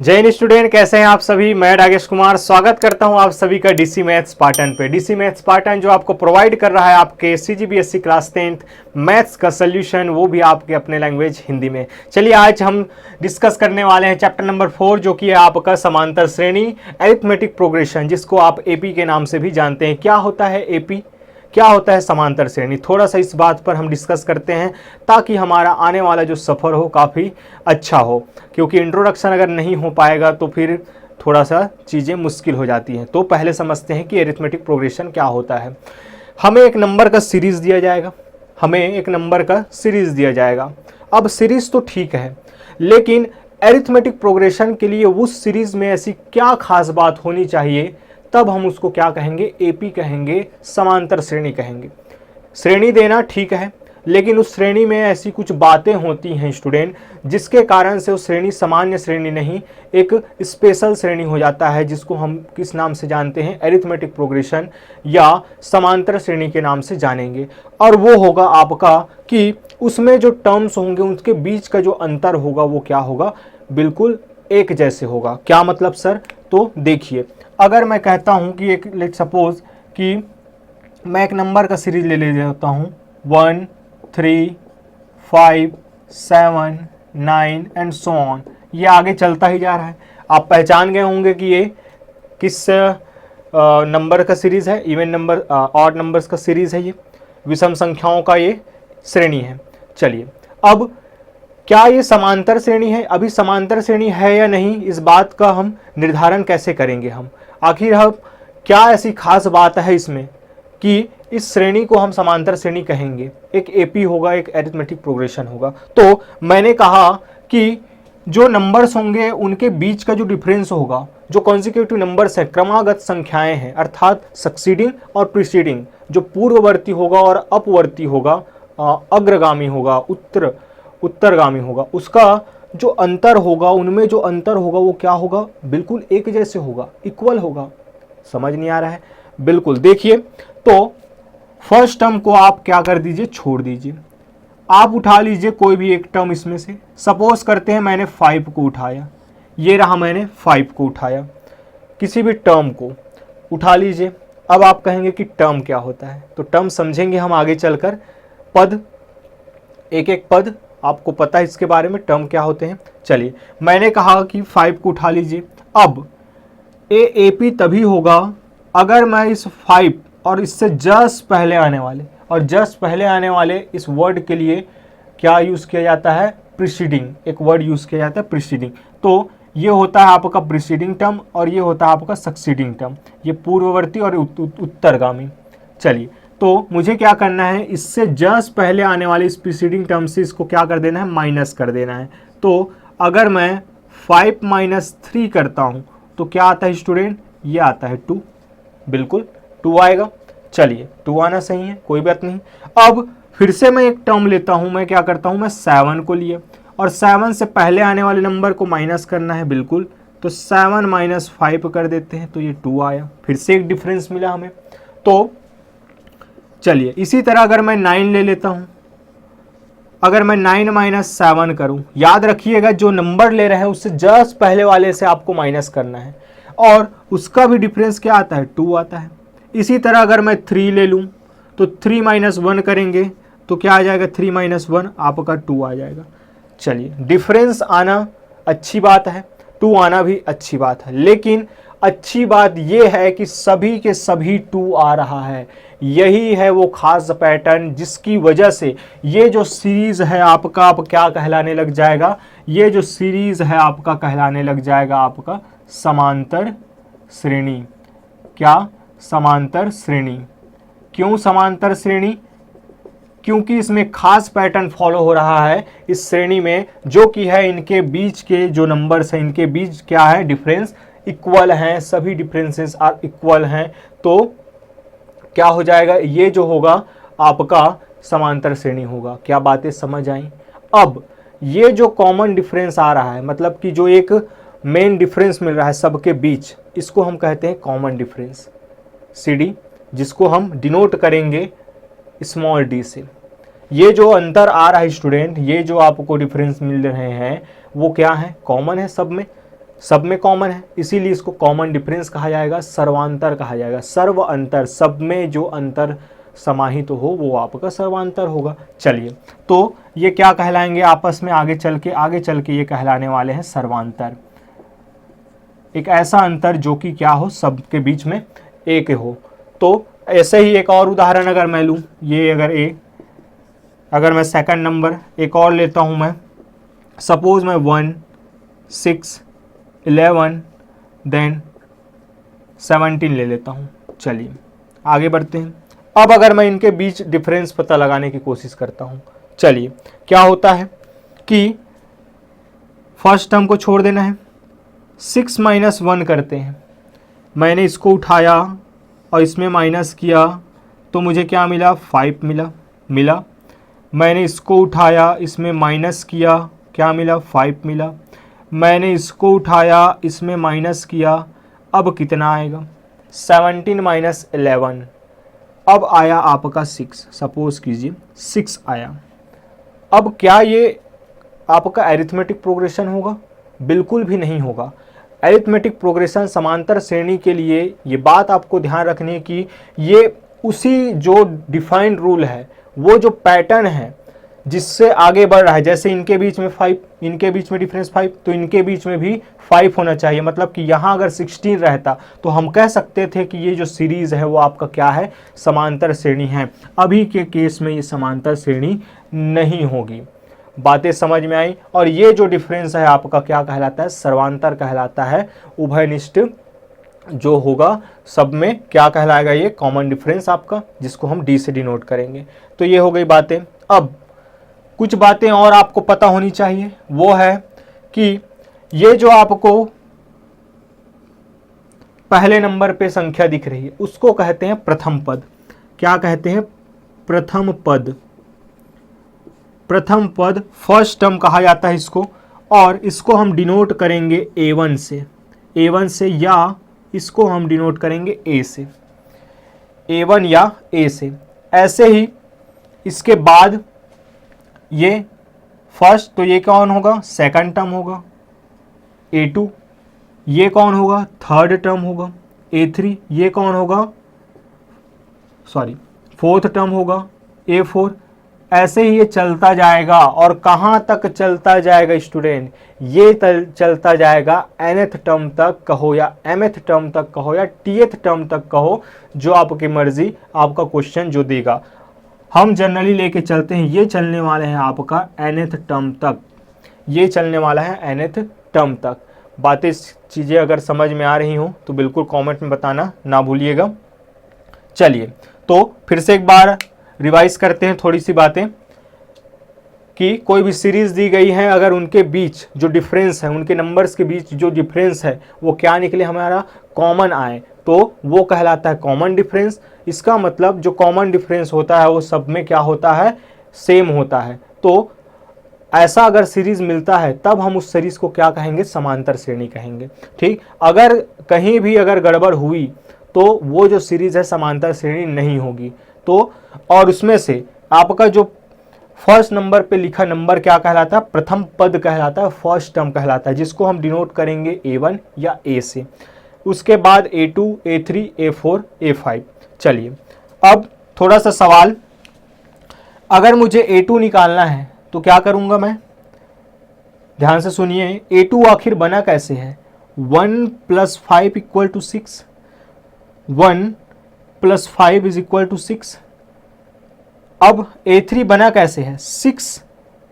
जय हिंद स्टूडेंट, कैसे हैं आप सभी। मैं राकेश कुमार स्वागत करता हूं आप सभी का डीसी मैथ्स पार्टन पे। डीसी मैथ्स पार्टन जो आपको प्रोवाइड कर रहा है आपके सीजीबीएसई क्लास 10th मैथ्स का सोल्यूशन, वो भी आपके अपने लैंग्वेज हिंदी में। चलिए आज हम डिस्कस करने वाले हैं चैप्टर नंबर 4, जो कि है आपका समांतर श्रेणी अरिथमेटिक प्रोग्रेशन, जिसको आप एपी के नाम से भी जानते हैं। क्या होता है एपी, क्या होता है समांतर श्रेणी, थोड़ा सा इस बात पर हम डिस्कस करते हैं ताकि हमारा आने वाला जो सफ़र हो काफ़ी अच्छा हो, क्योंकि इंट्रोडक्शन अगर नहीं हो पाएगा तो फिर थोड़ा सा चीज़ें मुश्किल हो जाती हैं। तो पहले समझते हैं कि अरिथमेटिक प्रोग्रेशन क्या होता है। हमें एक नंबर का सीरीज़ दिया जाएगा, अब सीरीज़ तो ठीक है, लेकिन अरिथमेटिक प्रोग्रेशन के लिए उस सीरीज़ में ऐसी क्या खास बात होनी चाहिए, तब हम उसको क्या कहेंगे, एपी कहेंगे, समांतर श्रेणी कहेंगे। श्रेणी देना ठीक है, लेकिन उस श्रेणी में ऐसी कुछ बातें होती हैं स्टूडेंट, जिसके कारण से उस श्रेणी सामान्य श्रेणी नहीं, एक स्पेशल श्रेणी हो जाता है, जिसको हम किस नाम से जानते हैं, अरिथमेटिक प्रोग्रेशन या समांतर श्रेणी के नाम से जानेंगे। और वो होगा आपका कि उसमें जो टर्म्स होंगे उनके बीच का जो अंतर होगा वो क्या होगा, बिल्कुल एक जैसे होगा। क्या मतलब सर? तो देखिए, अगर मैं कहता हूं कि एक लेट सपोज कि मैं एक नंबर का सीरीज ले लेता हूं 1 3 5 7 9 एंड सो ऑन, ये आगे चलता ही जा रहा है। आप पहचान गए होंगे कि ये किस नंबर का सीरीज है, इवन नंबर ऑड नंबर्स का सीरीज है, ये विषम संख्याओं का ये श्रेणी है। चलिए, अब क्या ये समांतर श्रेणी है? अभी समांतर श्रेणी है या नहीं, इस बात का हम निर्धारण कैसे करेंगे हम, आखिर हम क्या ऐसी खास बात है इसमें कि इस श्रेणी को हम समांतर श्रेणी कहेंगे। एक एपी होगा, एक अरिथमेटिक प्रोग्रेशन होगा। तो मैंने कहा कि जो नंबर्स होंगे उनके बीच का जो डिफरेंस होगा, जो कॉन्जिक्यूटिव नंबर्स है, क्रमागत संख्याएं हैं, अर्थात सक्सीडिंग और प्रीसीडिंग, जो पूर्ववर्ती होगा और अपवर्ती होगा, अग्रगामी होगा, उत्तरगामी होगा, उसका जो अंतर होगा, उनमें जो अंतर होगा वो क्या होगा, बिल्कुल एक जैसे होगा, इक्वल होगा। समझ नहीं आ रहा है? बिल्कुल। देखिए, तो फर्स्ट टर्म को आप क्या कर दीजिए, छोड़ दीजिए। आप उठा लीजिए कोई भी एक टर्म इसमें से। सपोज करते हैं मैंने 5 को उठाया, ये रहा, मैंने 5 को उठाया, किसी भी टर्म को उठा लीजिए। अब आप कहेंगे कि टर्म क्या होता है, तो टर्म समझेंगे हम आगे चलकर। पद, एक एक पद आपको पता है इसके बारे में, टर्म क्या होते हैं। चलिए, मैंने कहा कि 5 को उठा लीजिए। अब एपी तभी होगा अगर मैं इस 5 और इससे जस्ट पहले आने वाले इस वर्ड के लिए क्या यूज़ किया जाता है, प्रीसीडिंग, एक वर्ड यूज़ किया जाता है प्रीसीडिंग। तो ये होता है आपका प्रीसीडिंग टर्म और ये होता है आपका सक्सीडिंग टर्म, ये पूर्ववर्ती और उत्तरगामी। चलिए, तो मुझे क्या करना है, इससे जस्ट पहले आने वाले इस प्रीसीडिंग टर्म से इसको क्या कर देना है, माइनस कर देना है। तो अगर मैं 5 - 3 करता हूँ तो क्या आता है स्टूडेंट, ये आता है 2, बिल्कुल 2 आएगा। चलिए, 2 आना सही है, कोई बात नहीं। अब फिर से मैं एक टर्म लेता हूँ, मैं क्या करता हूँ, मैं 7 को लिया और 7 से पहले आने वाले नंबर को माइनस करना है, बिल्कुल। तो 7 - 5 कर देते हैं, तो ये 2 आया, फिर से एक डिफरेंस मिला हमें। तो चलिए, इसी तरह अगर मैं 9 ले लेता हूँ, अगर मैं 9 - 7 करूं, याद रखिएगा जो नंबर ले रहे हैं उससे जस्ट पहले वाले से आपको माइनस करना है, और उसका भी डिफरेंस क्या आता है, 2 आता है। इसी तरह अगर मैं 3 ले लूं तो 3 - 1 करेंगे तो क्या आ जाएगा, 3 - 1 आपका 2 आ जाएगा। चलिए, डिफरेंस आना अच्छी बात है, 2 आना भी अच्छी बात है, लेकिन अच्छी बात यह है कि सभी के सभी 2 आ रहा है। यही है वो खास पैटर्न जिसकी वजह से ये जो सीरीज है आपका अब क्या कहलाने लग जाएगा, ये जो सीरीज है आपका कहलाने लग जाएगा आपका समांतर श्रेणी। क्या? समांतर श्रेणी। क्यों समांतर श्रेणी? क्योंकि इसमें खास पैटर्न फॉलो हो रहा है इस श्रेणी में, जो कि है इनके बीच के जो नंबर्स हैं, इनके बीच क्या है, डिफरेंस इक्वल हैं, सभी डिफरेंसेस आर इक्वल हैं। तो क्या हो जाएगा, ये जो होगा आपका समांतर श्रेणी होगा। क्या बातें समझ आई? अब ये जो कॉमन डिफरेंस आ रहा है, मतलब कि जो एक मेन डिफरेंस मिल रहा है सबके बीच, इसको हम कहते हैं कॉमन डिफरेंस, CD, जिसको हम डिनोट करेंगे स्मॉल d से। ये जो अंतर आ रहा है स्टूडेंट, ये जो आपको डिफरेंस मिल रहे हैं वो क्या है, कॉमन है सब में। सब में कॉमन है, इसीलिए इसको कॉमन डिफरेंस कहा जाएगा, सर्वांतर कहा जाएगा। सर्व अंतर, सब में जो अंतर समाहित हो वो आपका सर्वांतर होगा। चलिए, तो ये क्या कहलाएंगे आपस में आगे चल के ये कहलाने वाले हैं सर्वांतर। एक ऐसा अंतर जो कि क्या हो, सबके बीच में एक हो। तो ऐसे ही एक और उदाहरण अगर मैं लूँ, ये अगर मैं सेकंड नंबर एक और लेता हूँ, मैं सपोज मैं 1, 6, 11 देन 17 ले लेता हूँ। चलिए आगे बढ़ते हैं। अब अगर मैं इनके बीच डिफरेंस पता लगाने की कोशिश करता हूँ, चलिए क्या होता है कि फर्स्ट टर्म को छोड़ देना है, 6 - 1 करते हैं। मैंने इसको उठाया और इसमें माइनस किया तो मुझे क्या मिला, 5 मिला। मैंने इसको उठाया, इसमें माइनस किया, क्या मिला, 5 मिला। मैंने इसको उठाया, इसमें माइनस किया, अब कितना आएगा, 17 - 11। अब आया आपका 6, सपोज कीजिए 6 आया। अब क्या ये आपका अरिथमेटिक प्रोग्रेशन होगा? बिल्कुल भी नहीं होगा। अरिथमेटिक प्रोग्रेशन समांतर श्रेणी के लिए ये बात आपको ध्यान रखनी है कि ये उसी जो डिफाइंड रूल है, वो जो पैटर्न है जिससे आगे बढ़ रहा है, जैसे इनके बीच में 5, इनके बीच में डिफरेंस 5, तो इनके बीच में भी 5 होना चाहिए। मतलब कि यहाँ अगर 16 रहता तो हम कह सकते थे कि ये जो सीरीज़ है वो आपका क्या है, समांतर श्रेणी है। अभी के केस में ये समांतर श्रेणी नहीं होगी। बातें समझ में आई? और ये जो डिफरेंस है आपका क्या कहलाता है, सर्वांतर कहलाता है। उभयनिष्ठ जो होगा सब में क्या कहलाएगा, ये कॉमन डिफरेंस आपका, जिसको हम डी से डिनोट करेंगे। तो ये हो गई बातें। अब कुछ बातें और आपको पता होनी चाहिए, वो है कि ये जो आपको पहले नंबर पे संख्या दिख रही है उसको कहते हैं प्रथम पद। क्या कहते हैं, प्रथम पद। प्रथम पद फर्स्ट टर्म कहा जाता है इसको, और इसको हम डिनोट करेंगे A1 से, या इसको हम डिनोट करेंगे A से, A1 या A से। ऐसे ही इसके बाद ये फर्स्ट, तो ये कौन होगा, सेकंड टर्म होगा। A2 ये कौन होगा, थर्ड टर्म होगा। A3 ये कौन होगा, फोर्थ टर्म होगा। A4 ऐसे ही ये चलता जाएगा। और कहाँ तक चलता जाएगा स्टूडेंट, ये चलता जाएगा nth टर्म तक कहो, या mth टर्म तक कहो, या tth टर्म तक कहो, जो आपकी मर्जी, आपका क्वेश्चन जो देगा। हम जनरली लेके चलते हैं, ये चलने वाले हैं आपका nth टर्म तक, ये चलने वाला है nth टर्म तक। बातें चीज़ें अगर समझ में आ रही हो तो बिल्कुल कमेंट में बताना ना भूलिएगा। चलिए, तो फिर से एक बार रिवाइज करते हैं थोड़ी सी बातें, कि कोई भी सीरीज दी गई है, अगर उनके बीच जो डिफरेंस है, उनके नंबर्स के बीच जो डिफरेंस है वो क्या निकले, हमारा कॉमन आए, तो वो कहलाता है कॉमन डिफरेंस। इसका मतलब जो कॉमन डिफरेंस होता है वो सब में क्या होता है, सेम होता है। तो ऐसा अगर सीरीज मिलता है तब हम उस सीरीज को क्या कहेंगे, समांतर श्रेणी कहेंगे। ठीक, अगर कहीं भी अगर गड़बड़ हुई तो वो जो सीरीज है समांतर श्रेणी नहीं होगी। तो और उसमें से आपका जो फर्स्ट नंबर पे लिखा नंबर क्या कहलाता है, प्रथम पद कहलाता है, फर्स्ट टर्म कहलाता है, जिसको हम डिनोट करेंगे A1 या A से। उसके बाद A2, A3, A4, A5। चलिए, अब थोड़ा सा सवाल, अगर मुझे A2 निकालना है तो क्या करूंगा मैं, ध्यान से सुनिए। A2 आखिर बना कैसे है, 1 + 5 = 6, 1 + 5 = 6। अब A3 बना कैसे है, 6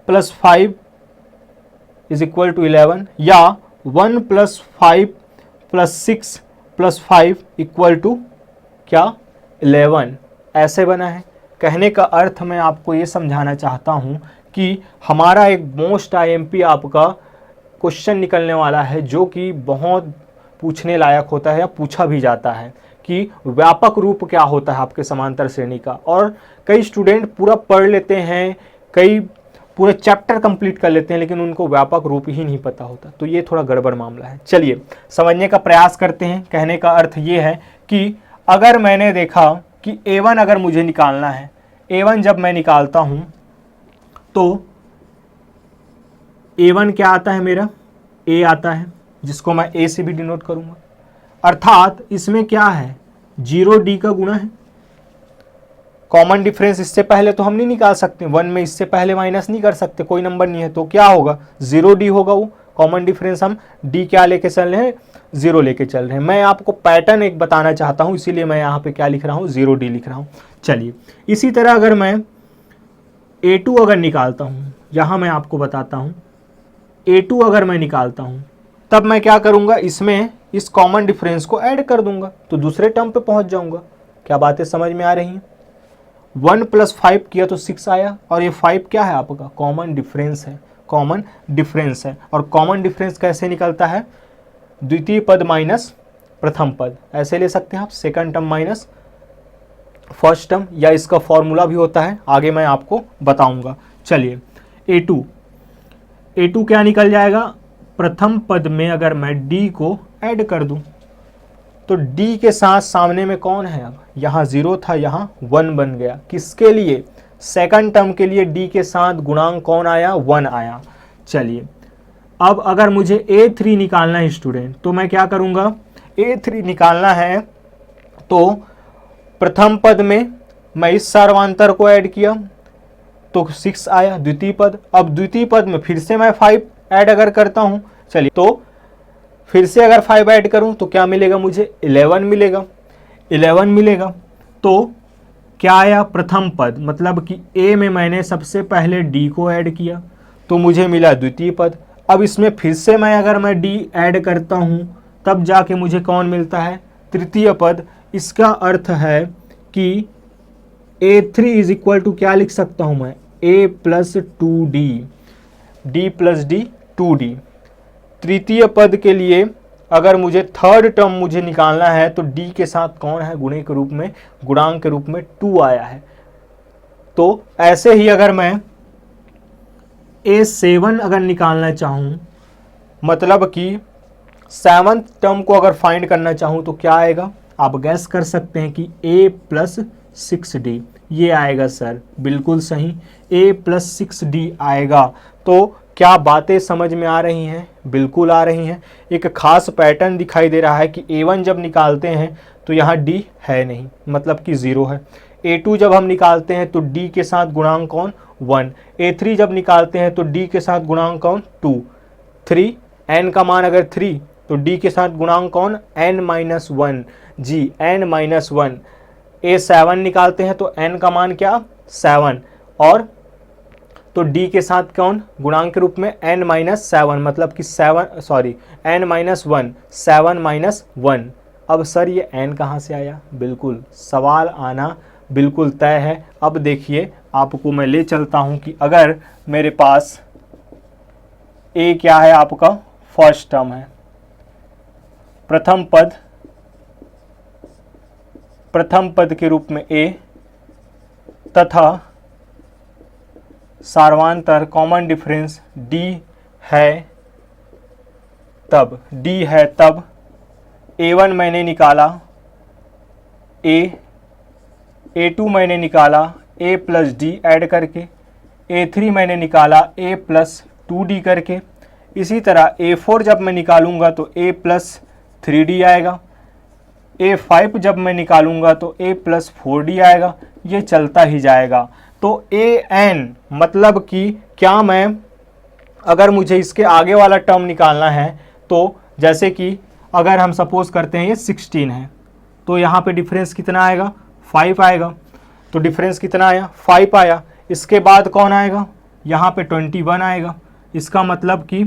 + 5 = 11, या 1 + 5 + 6 + 5 = क्या, 11। ऐसे बना है। कहने का अर्थ मैं आपको ये समझाना चाहता हूँ कि हमारा एक मोस्ट IMP आपका क्वेश्चन निकलने वाला है, जो कि बहुत पूछने लायक होता है या पूछा भी जाता है, कि व्यापक रूप क्या होता है आपके समांतर श्रेणी का। और कई स्टूडेंट पूरा पढ़ लेते हैं, कई पूरे चैप्टर कंप्लीट कर लेते हैं, लेकिन उनको व्यापक रूप ही नहीं पता होता। तो ये थोड़ा गड़बड़ मामला है। चलिए समझने का प्रयास करते हैं। कहने का अर्थ ये है कि अगर मैंने देखा कि A1 अगर मुझे निकालना है, A1 जब मैं निकालता हूँ तो A1 क्या आता है मेरा, A आता है, जिसको मैं ए से भी डिनोट करूंगा। अर्थात इसमें क्या है, 0d का गुणा है। कॉमन डिफरेंस इससे पहले तो हम नहीं निकाल सकते, 1 में इससे पहले माइनस नहीं कर सकते, कोई नंबर नहीं है, तो क्या होगा 0d होगा। वो कॉमन डिफरेंस हम d क्या लेके चल रहे हैं, 0 लेके चल रहे हैं। मैं आपको पैटर्न एक बताना चाहता हूं, इसीलिए मैं यहाँ पे क्या लिख रहा हूँ, 0d लिख रहा हूँ। चलिए इसी तरह अगर मैं a2 अगर निकालता हूँ, यहाँ मैं आपको बताता हूँ, a2 अगर मैं निकालता हूँ तब मैं क्या करूँगा, इसमें इस कॉमन डिफरेंस को ऐड कर दूंगा तो दूसरे टर्म पे पहुंच जाऊंगा। क्या बातें समझ में आ रही हैं। 1 + 5 किया तो 6 आया, और ये 5 क्या है आपका कॉमन डिफरेंस है, कॉमन डिफरेंस है। और कॉमन डिफरेंस कैसे निकलता है, द्वितीय पद माइनस प्रथम पद, ऐसे ले सकते हैं आप, second term minus first term, या इसका फॉर्मूला भी होता है, आगे मैं आपको बताऊंगा। चलिए a2 क्या निकल जाएगा, प्रथम पद में अगर मैं d को ऐड कर दूं तो d के साथ सामने में कौन है, अब यहाँ 0 था, यहाँ 1 बन गया। किसके लिए, सेकंड टर्म के लिए d के साथ गुणांक कौन आया, 1 आया। चलिए अब अगर मुझे a3 निकालना है स्टूडेंट, तो मैं क्या करूँगा, a3 निकालना है तो प्रथम पद में मैं इस सर्वांतर को ऐड किया तो 6 आया द्वितीय पद। अब द्वितीय पद में फिर से मैं 5 ऐड अगर करता हूँ, चलिए तो फिर से अगर 5 ऐड करूँ तो क्या मिलेगा मुझे, 11 मिलेगा। 11 मिलेगा तो क्या आया, प्रथम पद, मतलब कि a में मैंने सबसे पहले d को ऐड किया तो मुझे मिला द्वितीय पद। अब इसमें फिर से मैं अगर मैं d ऐड करता हूँ तब जाके मुझे कौन मिलता है, तृतीय पद। इसका अर्थ है कि a3 इज इक्वल टू क्या लिख सकता हूँ मैं, a + 2d, d + d 2d। तृतीय पद के लिए अगर मुझे थर्ड टर्म मुझे निकालना है तो d के साथ कौन है, गुणे के रूप में, गुणांक के रूप में 2 आया है। तो ऐसे ही अगर मैं a7 अगर निकालना चाहूँ, मतलब कि 7th टर्म को अगर फाइंड करना चाहूँ तो क्या आएगा, आप गैस कर सकते हैं कि a + 6d, ये आएगा सर, बिल्कुल सही, a + 6d आएगा। तो क्या बातें समझ में आ रही हैं, बिल्कुल आ रही हैं। एक खास पैटर्न दिखाई दे रहा है कि a1 जब निकालते हैं तो यहाँ d है नहीं, मतलब कि 0 है। a2 जब हम निकालते हैं तो d के साथ गुणांक कौन, 1। a3 जब निकालते हैं तो d के साथ गुणांक कौन, 2। 3, n का मान अगर 3 तो d के साथ गुणांक कौन, n-1, जी n-1। a7 निकालते हैं तो n का मान क्या, 7, और तो d के साथ कौन, गुणांक के रूप में n-7, मतलब कि n-1, 7-1। अब सर ये n कहाँ से आया, बिल्कुल सवाल आना बिल्कुल तय है। अब देखिए आपको मैं ले चलता हूँ कि अगर मेरे पास a क्या है, आपका फर्स्ट टर्म है, प्रथम पद के रूप में a, तथा सार्वांतर कॉमन डिफरेंस d है, तब a1 मैंने निकाला, a2 मैंने निकाला a + d ऐड करके, a3 मैंने निकाला a + 2d करके। इसी तरह a4 जब मैं निकालूंगा तो a + 3d आएगा, a5 जब मैं निकालूंगा तो a + 4d आएगा, ये चलता ही जाएगा। तो an मतलब कि क्या, मैं अगर मुझे इसके आगे वाला टर्म निकालना है तो जैसे कि अगर हम सपोज करते हैं ये 16 है तो यहाँ पे डिफरेंस कितना आएगा, 5 आएगा। तो डिफरेंस कितना आया, 5 आया। इसके बाद कौन आएगा, यहाँ पे 21 आएगा। इसका मतलब कि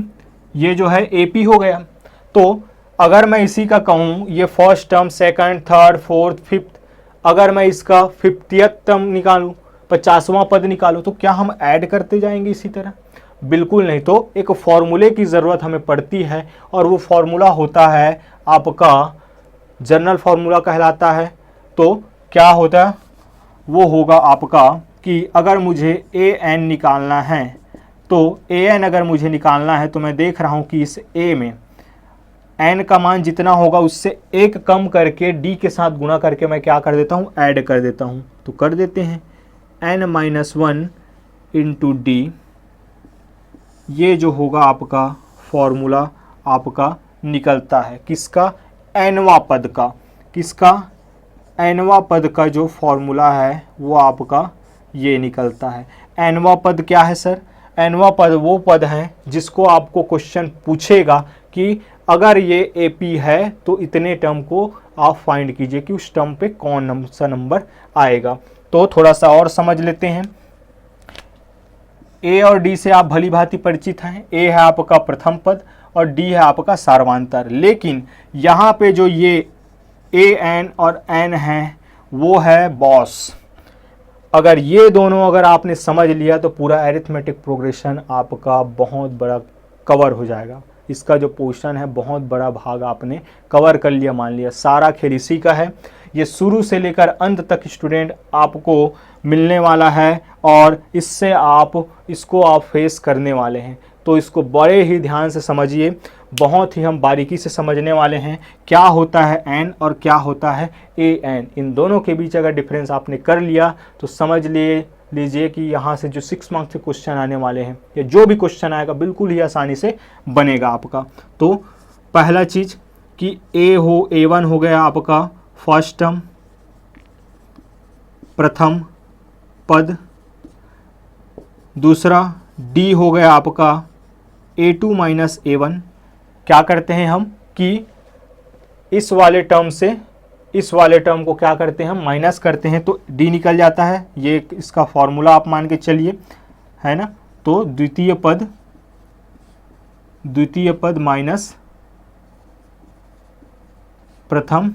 ये जो है AP हो गया। तो अगर मैं इसी का कहूँ, ये first term, second, third, fourth, fifth, अगर मैं इसका 50th टर्म निकालूँ, 50वां पद निकालूँ, तो क्या हम ऐड करते जाएंगे इसी तरह, बिल्कुल नहीं। तो एक फॉर्मूले की ज़रूरत हमें पड़ती है, और वो फॉर्मूला होता है आपका जनरल फार्मूला कहलाता है। तो क्या होता है, वो होगा आपका कि अगर मुझे an निकालना है तो an अगर मुझे निकालना है तो मैं देख रहा हूँ कि इस a में n का मान जितना होगा उससे एक कम करके d के साथ गुणा करके मैं क्या कर देता हूँ, ऐड कर देता हूँ। तो कर देते हैं n-1 इंटू d, ये जो होगा आपका फॉर्मूला आपका निकलता है। किसका? एनवा पद का। किसका? एनवा पद का जो फॉर्मूला है वो आपका ये निकलता है। एनवा पद क्या है सर? एनवा पद वो पद है जिसको आपको क्वेश्चन पूछेगा कि अगर ये एपी है तो इतने टर्म को आप फाइंड कीजिए कि उस टर्म पे कौन सा नंबर आएगा। तो थोड़ा सा और समझ लेते हैं। ए और डी से आप भली भांति परिचित हैं। ए है आपका प्रथम पद और डी है आपका सार्वधातुक। लेकिन यहाँ पे जो ये ए एन और एन है वो है बॉस। अगर ये दोनों अगर आपने समझ लिया तो पूरा एरिथमेटिक प्रोग्रेशन आपका बहुत बड़ा कवर हो जाएगा। इसका जो पोर्शन है बहुत बड़ा भाग आपने कवर कर लिया। मान लिया सारा खेल इसी का है। ये शुरू से लेकर अंत तक स्टूडेंट आपको मिलने वाला है और इससे इसको आप फेस करने वाले हैं। तो इसको बड़े ही ध्यान से समझिए। बहुत ही हम बारीकी से समझने वाले हैं क्या होता है एन और क्या होता है ए एन। इन दोनों के बीच अगर डिफरेंस आपने कर लिया तो समझ लीजिए कि यहाँ से जो 6 मार्क्स के क्वेश्चन आने वाले हैं या जो भी क्वेश्चन आएगा बिल्कुल ही आसानी से बनेगा आपका। तो पहला चीज़ कि A1 हो गया आपका फर्स्ट टर्म, प्रथम पद। दूसरा D हो गया आपका A2 माइनस A1। क्या करते हैं हम कि इस वाले टर्म से इस वाले टर्म को क्या करते हैं हम माइनस करते हैं तो D निकल जाता है। ये इसका फॉर्मूला आप मान के चलिए, है ना। तो द्वितीय पद माइनस प्रथम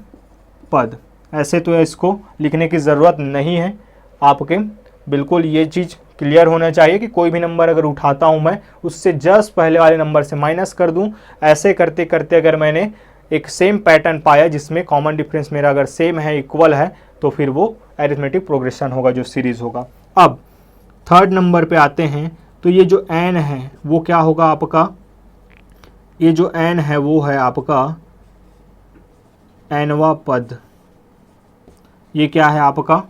पद। ऐसे तो इसको लिखने की ज़रूरत नहीं है आपके। बिल्कुल ये चीज़ क्लियर होना चाहिए कि कोई भी नंबर अगर उठाता हूँ मैं उससे जस्ट पहले वाले नंबर से माइनस कर दूँ। ऐसे करते करते अगर मैंने एक सेम पैटर्न पाया जिसमें कॉमन डिफरेंस मेरा अगर सेम है, इक्वल है, तो फिर वो एरिथमेटिक प्रोग्रेशन होगा जो सीरीज होगा। अब थर्ड नंबर पे आते हैं। तो ये जो एन है वो क्या होगा आपका? ये जो एन है वो है आपका एनवा पद। ये क्या है आपका?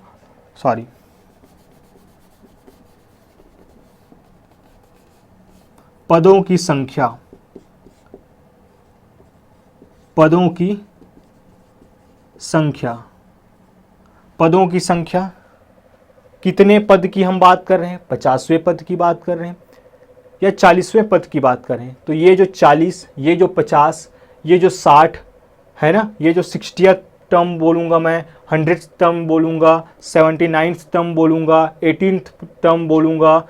पदों की संख्या। पदों की संख्या कितने पद की हम बात कर रहे हैं? 50वें पद की बात कर रहे हैं या 40वें पद की बात कर रहे हैं? तो ये जो 40, ये जो 50, ये जो 60 है ना, ये जो 60th टर्म बोलूँगा मैं, 100th टर्म बोलूँगा, 79th टर्म बोलूँगा, 18th टर्म बोलूँगा,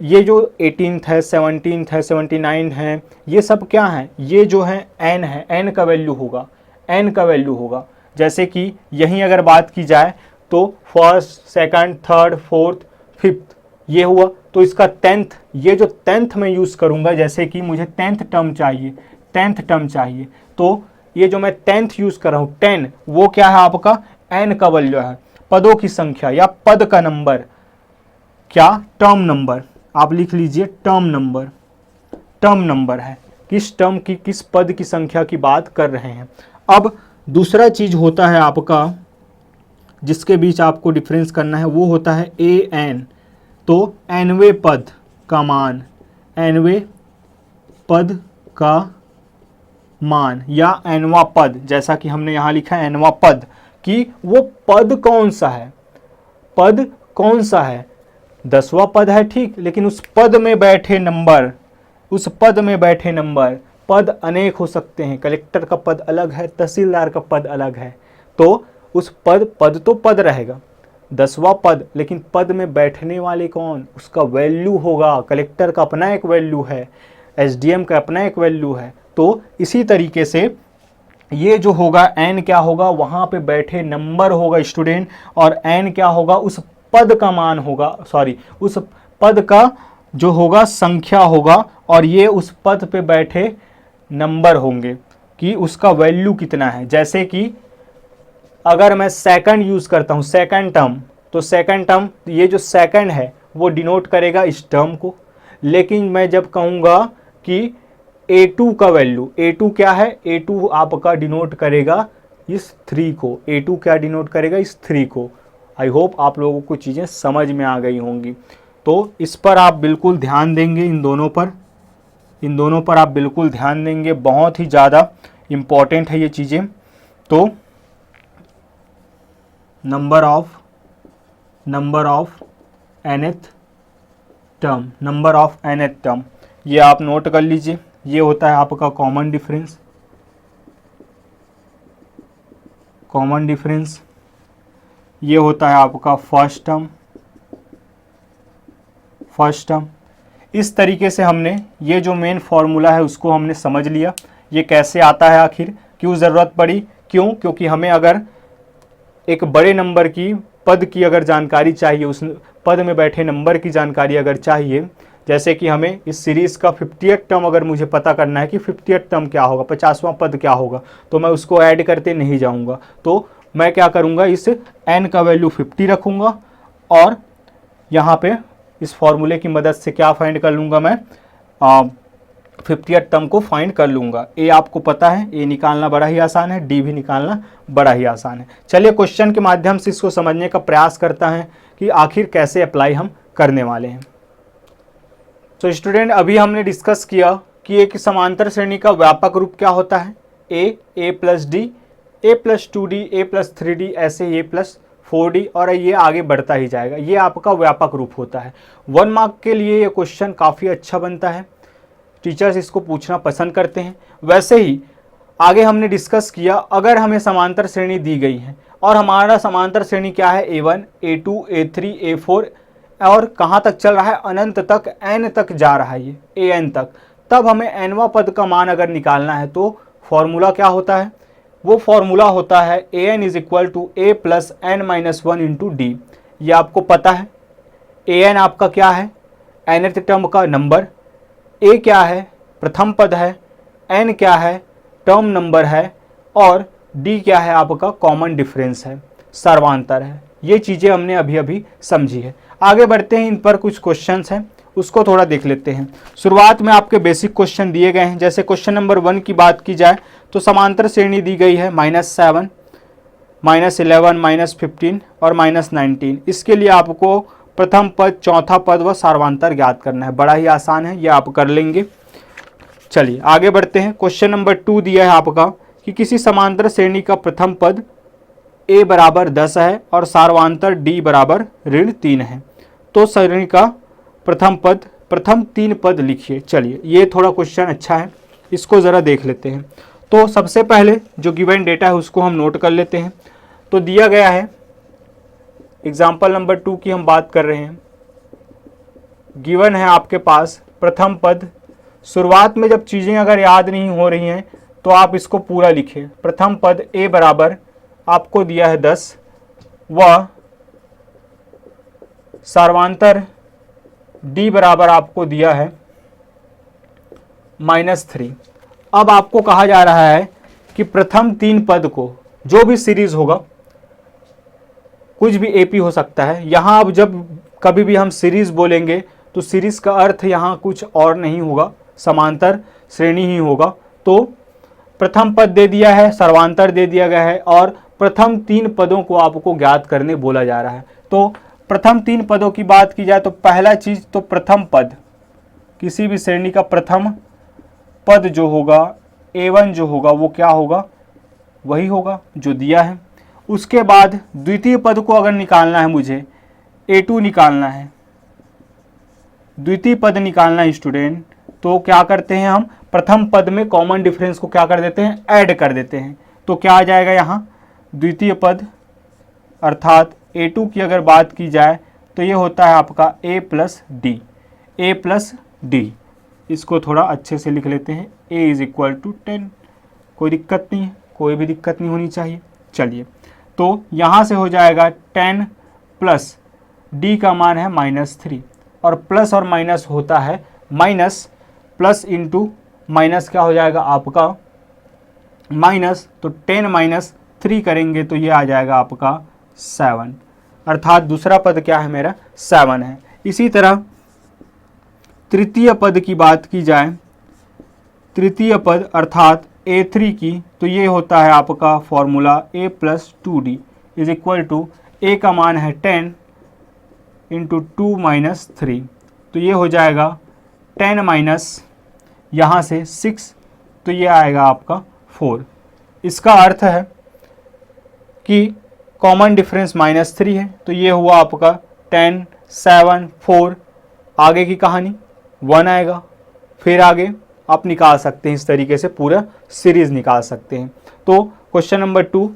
ये जो 18th है, 17th है, 79 है, ये सब क्या है? ये जो है n है। n का वैल्यू होगा। जैसे कि यहीं अगर बात की जाए तो first, second, third, fourth, fifth ये हुआ। तो इसका 10th, ये जो 10th में यूज़ करूँगा, जैसे कि मुझे 10th टर्म चाहिए, तो ये जो मैं 10th यूज़ कर रहा हूँ 10, वो क्या है आपका? n का वैल्यू है। पदों की संख्या या पद का नंबर क्या? Term number. आप लिख लीजिए टर्म नंबर है। किस टर्म की, किस पद की संख्या की बात कर रहे हैं। अब दूसरा चीज होता है आपका जिसके बीच आपको डिफरेंस करना है, वो होता है ए एन। तो एनवे पद का मान या एनवा पद, जैसा कि हमने यहाँ लिखा है एनवा पद, कि वो पद कौन सा है? 10वां पद है, ठीक, लेकिन उस पद में बैठे नंबर पद अनेक हो सकते हैं। कलेक्टर का पद अलग है, तहसीलदार का पद अलग है। तो उस पद तो पद रहेगा, 10वां पद, लेकिन पद में बैठने वाले कौन? उसका वैल्यू होगा। कलेक्टर का अपना एक वैल्यू है, एसडीएम का अपना एक वैल्यू है। तो इसी तरीके से ये जो होगा एन क्या होगा? वहाँ पे बैठे नंबर होगा स्टूडेंट, और एन क्या होगा? उस पद का मान होगा, उस पद का जो होगा संख्या होगा, और ये उस पद पे बैठे नंबर होंगे कि उसका वैल्यू कितना है। जैसे कि अगर मैं सेकंड यूज़ करता हूँ, सेकंड टर्म, तो सेकंड टर्म, ये जो सेकंड है वो डिनोट करेगा इस टर्म को। लेकिन मैं जब कहूँगा कि A2 का वैल्यू, A2 क्या है? A2 आपका डिनोट करेगा इस 3 को। A2 क्या डिनोट करेगा? इस 3 को। आई होप आप लोगों को चीज़ें समझ में आ गई होंगी। तो इस पर आप बिल्कुल ध्यान देंगे, इन इन दोनों पर आप बिल्कुल ध्यान देंगे, बहुत ही ज़्यादा इम्पॉर्टेंट है ये चीज़ें। तो number of nth term, number of nth term, ये आप नोट कर लीजिए। ये होता है आपका कॉमन डिफरेंस, ये होता है आपका फर्स्ट टर्म। इस तरीके से हमने ये जो मेन फॉर्मूला है उसको हमने समझ लिया। ये कैसे आता है, आखिर क्यों ज़रूरत पड़ी, क्योंकि हमें अगर एक बड़े नंबर की पद की अगर जानकारी चाहिए, उस पद में बैठे नंबर की जानकारी अगर चाहिए, जैसे कि हमें इस सीरीज़ का 50th टर्म अगर मुझे पता करना है कि 50th टर्म क्या होगा, 50वां पद क्या होगा, तो मैं उसको ऐड करते नहीं जाऊंगा। तो मैं क्या करूंगा, इस n का वैल्यू 50 रखूंगा और यहाँ पे इस फॉर्मूले की मदद से क्या फाइंड कर लूँगा मैं, 50th टर्म को फाइंड कर लूँगा। ए आपको पता है, ए निकालना बड़ा ही आसान है, डी भी निकालना बड़ा ही आसान है। चलिए क्वेश्चन के माध्यम से इसको समझने का प्रयास करता है कि आखिर कैसे अप्लाई हम करने वाले हैं। तो स्टूडेंट, अभी हमने डिस्कस किया कि एक समांतर श्रेणी का व्यापक रूप क्या होता है, ए प्लस डी, ए प्लस 2d, ए प्लस 3d, ऐसे ए प्लस 4d, और ये आगे बढ़ता ही जाएगा। ये आपका व्यापक रूप होता है। 1 मार्क के लिए ये क्वेश्चन काफ़ी अच्छा बनता है, टीचर्स इसको पूछना पसंद करते हैं। वैसे ही आगे हमने डिस्कस किया, अगर हमें समांतर श्रेणी दी गई है और हमारा समांतर श्रेणी क्या है, A1, A2, A3, A4, और कहाँ तक चल रहा है, अनंत तक, n तक जा रहा है, ये an तक, तब हमें nवां पद का मान अगर निकालना है तो फॉर्मूला क्या होता है, वो फॉर्मूला होता है an is equal to a plus n minus 1 into D. ये आपको पता है, an आपका क्या है, nth टर्म का नंबर, a क्या है, प्रथम पद है, n क्या है, टर्म नंबर है, और d क्या है, आपका कॉमन डिफरेंस है, सर्वांतर है। ये चीज़ें हमने अभी अभी समझी है। आगे बढ़ते हैं, इन पर कुछ क्वेश्चंस हैं, उसको थोड़ा देख लेते हैं। शुरुआत में आपके बेसिक क्वेश्चन दिए गए हैं। जैसे क्वेश्चन नंबर 1 की बात की जाए तो समांतर श्रेणी दी गई है -7, -11, -15 और -19। इसके लिए आपको प्रथम पद, चौथा पद व सार्वंतर ज्ञात करना है। बड़ा ही आसान है, ये आप कर लेंगे। चलिए आगे बढ़ते हैं। क्वेश्चन नंबर 2 दिया है आपका कि किसी समांतर श्रेणी का प्रथम पद a बराबर 10 है और सार्वंतर d बराबर -3 है, तो श्रेणी का प्रथम 3 पद लिखिए। चलिए ये थोड़ा क्वेश्चन अच्छा है, इसको ज़रा देख लेते हैं। तो सबसे पहले जो गिवन डेटा है उसको हम नोट कर लेते हैं। तो दिया गया है, एग्जाम्पल नंबर 2 की हम बात कर रहे हैं। गिवन है आपके पास प्रथम पद। शुरुआत में जब चीज़ें अगर याद नहीं हो रही हैं तो आप इसको पूरा लिखिए। प्रथम पद a बराबर आपको दिया है 10 व सार्वंतर d बराबर आपको दिया है -3। अब आपको कहा जा रहा है कि प्रथम 3 पद को, जो भी सीरीज होगा, कुछ भी एपी हो सकता है। यहाँ अब जब कभी भी हम सीरीज बोलेंगे तो सीरीज का अर्थ यहाँ कुछ और नहीं होगा, समांतर श्रेणी ही होगा। तो प्रथम पद दे दिया है, सर्वांतर दे दिया गया है और प्रथम 3 पदों को आपको ज्ञात करने बोला जा रहा है। तो प्रथम 3 पदों की बात की जाए तो पहला चीज तो प्रथम पद, किसी भी श्रेणी का प्रथम पद जो होगा, A1 जो होगा वो क्या होगा, वही होगा जो दिया है। उसके बाद द्वितीय पद को अगर निकालना है मुझे, A2 निकालना है, द्वितीय पद निकालना है स्टूडेंट, तो क्या करते हैं हम, प्रथम पद में कॉमन डिफरेंस को क्या कर देते हैं, ऐड कर देते हैं। तो क्या आ जाएगा यहाँ, द्वितीय पद अर्थात A2 की अगर बात की जाए तो ये होता है आपका a प्लस डी। इसको थोड़ा अच्छे से लिख लेते हैं, a इज इक्वल टू 10। कोई दिक्कत नहीं है, कोई भी दिक्कत नहीं होनी चाहिए। चलिए तो यहाँ से हो जाएगा 10 प्लस d का मान है -3, और प्लस और माइनस होता है माइनस, प्लस इंटू माइनस क्या हो जाएगा आपका माइनस, तो 10 माइनस 3 करेंगे तो ये आ जाएगा आपका 7, अर्थात दूसरा पद क्या है मेरा 7 है। इसी तरह तृतीय पद की बात की जाए, तृतीय पद अर्थात A3 की, तो ये होता है आपका formula a plus 2d is equal to, a का मान है 10 इंटू 2 माइनस 3, तो ये हो जाएगा 10 माइनस, यहाँ से 6, तो ये आएगा आपका 4। इसका अर्थ है कि कॉमन डिफरेंस -3 है, तो ये हुआ आपका 10, 7, 4। आगे की कहानी 1 आएगा, फिर आगे आप निकाल सकते हैं, इस तरीके से पूरा सीरीज निकाल सकते हैं। तो क्वेश्चन नंबर 2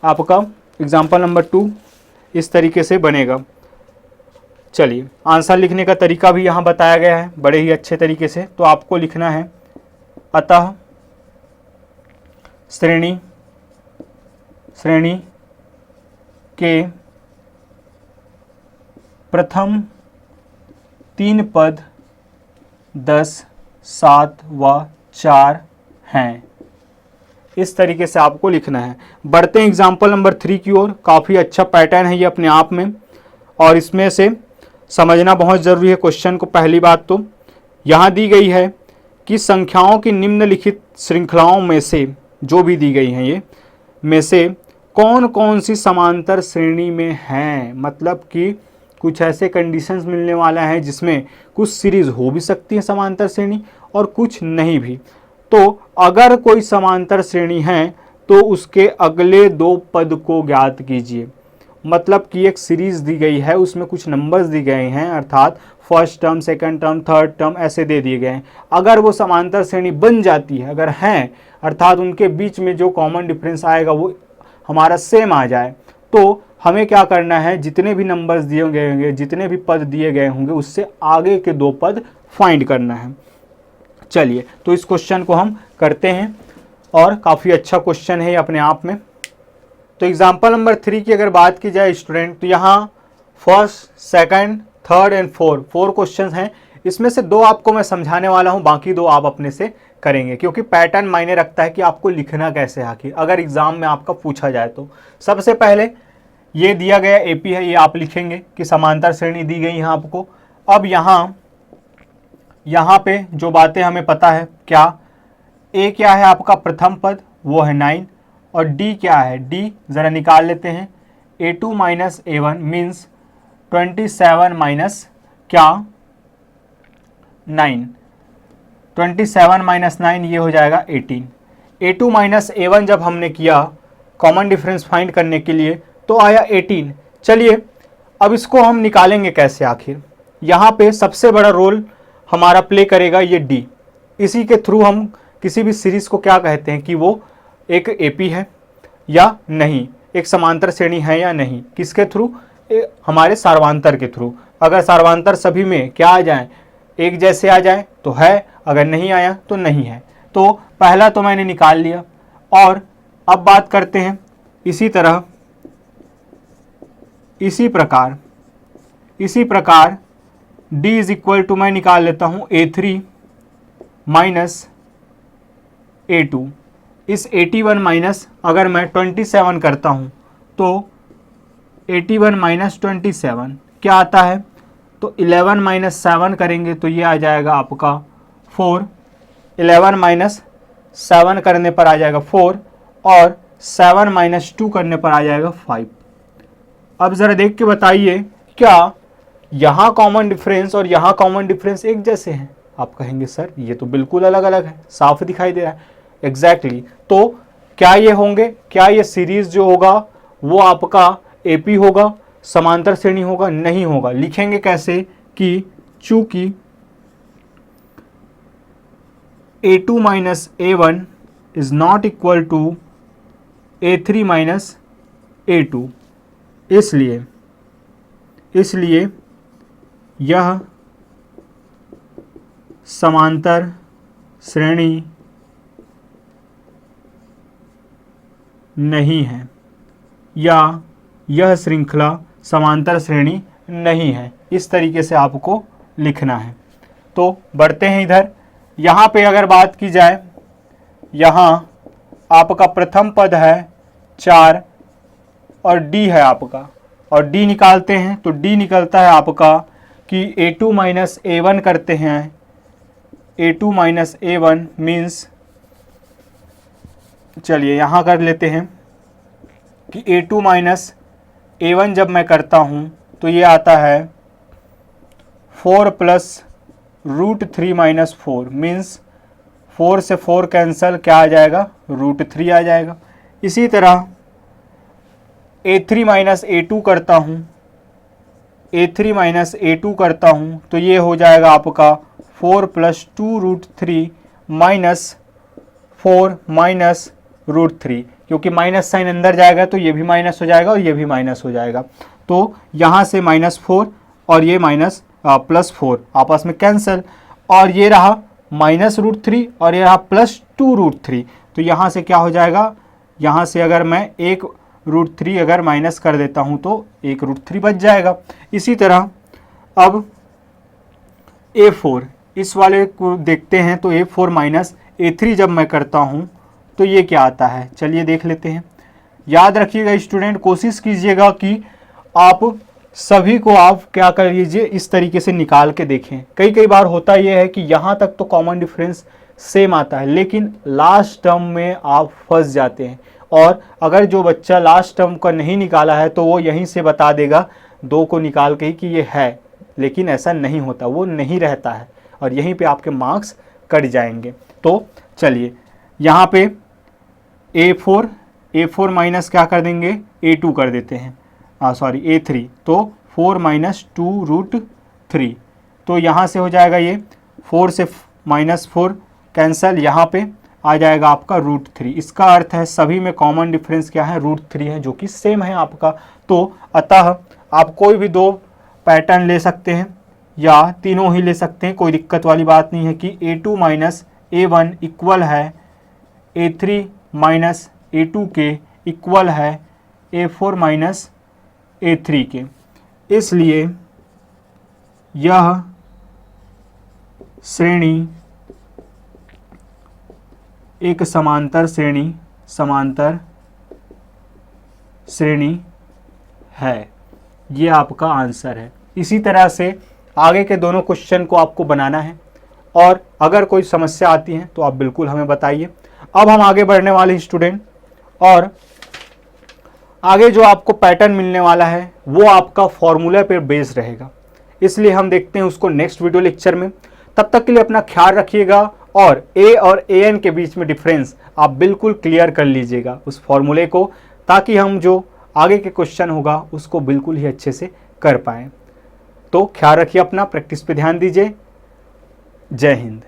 आपका, एग्जाम्पल नंबर 2 इस तरीके से बनेगा। चलिए, आंसर लिखने का तरीका भी यहाँ बताया गया है बड़े ही अच्छे तरीके से। तो आपको लिखना है, अतः श्रेणी के प्रथम 3 पद 10, 7 व 4 हैं। इस तरीके से आपको लिखना है। बढ़ते हैं एग्जाम्पल नंबर 3 की ओर। काफ़ी अच्छा पैटर्न है ये अपने आप में, और इसमें से समझना बहुत ज़रूरी है क्वेश्चन को। पहली बात तो यहाँ दी गई है कि संख्याओं की निम्नलिखित श्रृंखलाओं में से, जो भी दी गई हैं ये, में से कौन कौन सी समांतर श्रेणी में हैं। मतलब कि कुछ ऐसे कंडीशंस मिलने वाला है जिसमें कुछ सीरीज हो भी सकती है समांतर श्रेणी और कुछ नहीं भी। तो अगर कोई समांतर श्रेणी है तो उसके अगले 2 पद को ज्ञात कीजिए। मतलब कि एक सीरीज दी गई है, उसमें कुछ नंबर्स दिए गए हैं, अर्थात first term, second term, third term ऐसे दे दिए गए हैं। अगर वो समांतर श्रेणी बन जाती है, अगर हैं, अर्थात उनके बीच में जो कॉमन डिफरेंस आएगा वो हमारा सेम आ जाए, तो हमें क्या करना है, जितने भी नंबर्स दिए गए होंगे, जितने भी पद दिए गए होंगे, उससे आगे के 2 पद फाइंड करना है। चलिए, तो इस क्वेश्चन को हम करते हैं, और काफ़ी अच्छा क्वेश्चन है अपने आप में। तो एग्जाम्पल नंबर 3 की अगर बात की जाए स्टूडेंट, तो यहाँ first, second, third and 4 questions हैं। इसमें से 2 आपको मैं समझाने वाला हूँ, बाकी 2 आप अपने से करेंगे, क्योंकि पैटर्न मायने रखता है कि आपको लिखना कैसे है आखिर, अगर एग्जाम में आपका पूछा जाए तो। सबसे पहले ये दिया गया एपी है, ये आप लिखेंगे कि समांतर श्रेणी दी गई है आपको। अब यहाँ पे जो बातें हमें पता है, क्या ए क्या है आपका प्रथम पद, वो है 9, और डी क्या है, डी ज़रा निकाल लेते हैं। A2 minus A1 means 27 minus क्या 9, 27 माइनस 9 ये हो जाएगा 18। A2 माइनस A1 जब हमने किया कॉमन डिफरेंस फाइंड करने के लिए तो आया 18। चलिए, अब इसको हम निकालेंगे कैसे आखिर। यहाँ पे सबसे बड़ा रोल हमारा प्ले करेगा ये डी। इसी के थ्रू हम किसी भी सीरीज़ को क्या कहते हैं कि वो एक एपी है या नहीं, एक समांतर श्रेणी है या नहीं, किसके थ्रू, हमारे सार्वांतर के थ्रू। अगर सार्वांतर सभी में क्या आ जाए, एक जैसे आ जाए तो है, अगर नहीं आया तो नहीं है। तो पहला तो मैंने निकाल लिया, और अब बात करते हैं इसी प्रकार D इज इक्वल टू, मैं निकाल लेता हूँ A3 माइनस A2। इस 81 माइनस अगर मैं 27 करता हूँ तो 81 माइनस 27 क्या आता है, तो 11 माइनस 7 करेंगे तो ये आ जाएगा आपका 4। 11 माइनस 7 करने पर आ जाएगा 4, और 7 माइनस 2 करने पर आ जाएगा 5। अब ज़रा देख के बताइए, क्या यहाँ कॉमन डिफरेंस और यहाँ कॉमन डिफरेंस एक जैसे हैं? आप कहेंगे सर ये तो बिल्कुल अलग अलग है, साफ दिखाई दे रहा है। एग्जैक्टली तो क्या ये होंगे, क्या ये सीरीज जो होगा वो आपका एपी होगा, समांतर श्रेणी होगा? नहीं होगा। लिखेंगे कैसे कि चूंकि A2 minus A1 is not equal to A3 minus A2, इसलिए यह समांतर श्रेणी नहीं है, या यह श्रृंखला समांतर श्रेणी नहीं है। इस तरीके से आपको लिखना है। तो बढ़ते हैं इधर। यहाँ पे अगर बात की जाए, यहाँ आपका प्रथम पद है 4 और D है आपका, और D निकालते हैं तो D निकलता है आपका कि A2 माइनस A1 करते हैं। A2 माइनस A1 मीन्स, चलिए यहाँ कर लेते हैं कि A2 माइनस A1 जब मैं करता हूँ तो ये आता है 4 प्लस √3 माइनस 4 मीन्स 4 से 4 कैंसल, क्या आ जाएगा, √3 आ जाएगा। इसी तरह a3 माइनस a2 करता हूँ, a3 माइनस a2 करता हूँ तो ये हो जाएगा आपका 4 + 2√3 माइनस 4 माइनस √3, क्योंकि माइनस साइन अंदर जाएगा तो ये भी माइनस हो जाएगा और ये भी माइनस हो जाएगा। तो यहाँ से -4 और ये +4 आपस में कैंसिल, और ये रहा -√3 और ये रहा +2√3। तो यहाँ से क्या हो जाएगा, यहाँ से अगर मैं एक √3 अगर माइनस कर देता हूँ तो एक √3 बच जाएगा। इसी तरह अब a4, इस वाले को देखते हैं तो a4 माइनस a3 जब मैं करता हूँ तो ये क्या आता है, चलिए देख लेते हैं। याद रखिएगा स्टूडेंट, कोशिश कीजिएगा कि आप सभी को आप क्या कर लीजिए, इस तरीके से निकाल के देखें। कई बार होता यह है कि यहाँ तक तो कॉमन डिफरेंस सेम आता है, लेकिन लास्ट टर्म में आप फंस जाते हैं। और अगर जो बच्चा लास्ट टर्म का नहीं निकाला है तो वो यहीं से बता देगा 2 को निकाल के ही कि ये है, लेकिन ऐसा नहीं होता, वो नहीं रहता है और यहीं पे आपके मार्क्स कट जाएंगे। तो चलिए यहाँ पे a4 माइनस क्या कर देंगे, a2 कर देते हैं, a3, तो 4 माइनस 2√3, तो यहाँ से हो जाएगा ये 4 से -4 कैंसल, यहाँ पे आ जाएगा आपका √3। इसका अर्थ है सभी में कॉमन डिफरेंस क्या है, √3 है, जो कि सेम है आपका। तो अतः आप कोई भी 2 पैटर्न ले सकते हैं या तीनों ही ले सकते हैं, कोई दिक्कत वाली बात नहीं है कि a2 माइनस a1 इक्वल है a3 माइनस a2 के इक्वल है a4 माइनस a3 के। इसलिए यह श्रेणी एक समांतर श्रेणी है, ये आपका आंसर है। इसी तरह से आगे के दोनों क्वेश्चन को आपको बनाना है और अगर कोई समस्या आती है तो आप बिल्कुल हमें बताइए। अब हम आगे बढ़ने वाले स्टूडेंट, और आगे जो आपको पैटर्न मिलने वाला है वो आपका फॉर्मूला पर बेस्ड रहेगा, इसलिए हम देखते हैं उसको नेक्स्ट वीडियो लेक्चर में। तब तक के लिए अपना ख्याल रखिएगा और a और an के बीच में डिफरेंस आप बिल्कुल क्लियर कर लीजिएगा उस फॉर्मूले को, ताकि हम जो आगे के क्वेश्चन होगा उसको बिल्कुल ही अच्छे से कर पाएँ। तो ख्याल रखिए अपना, प्रैक्टिस पे ध्यान दीजिए। जय हिंद।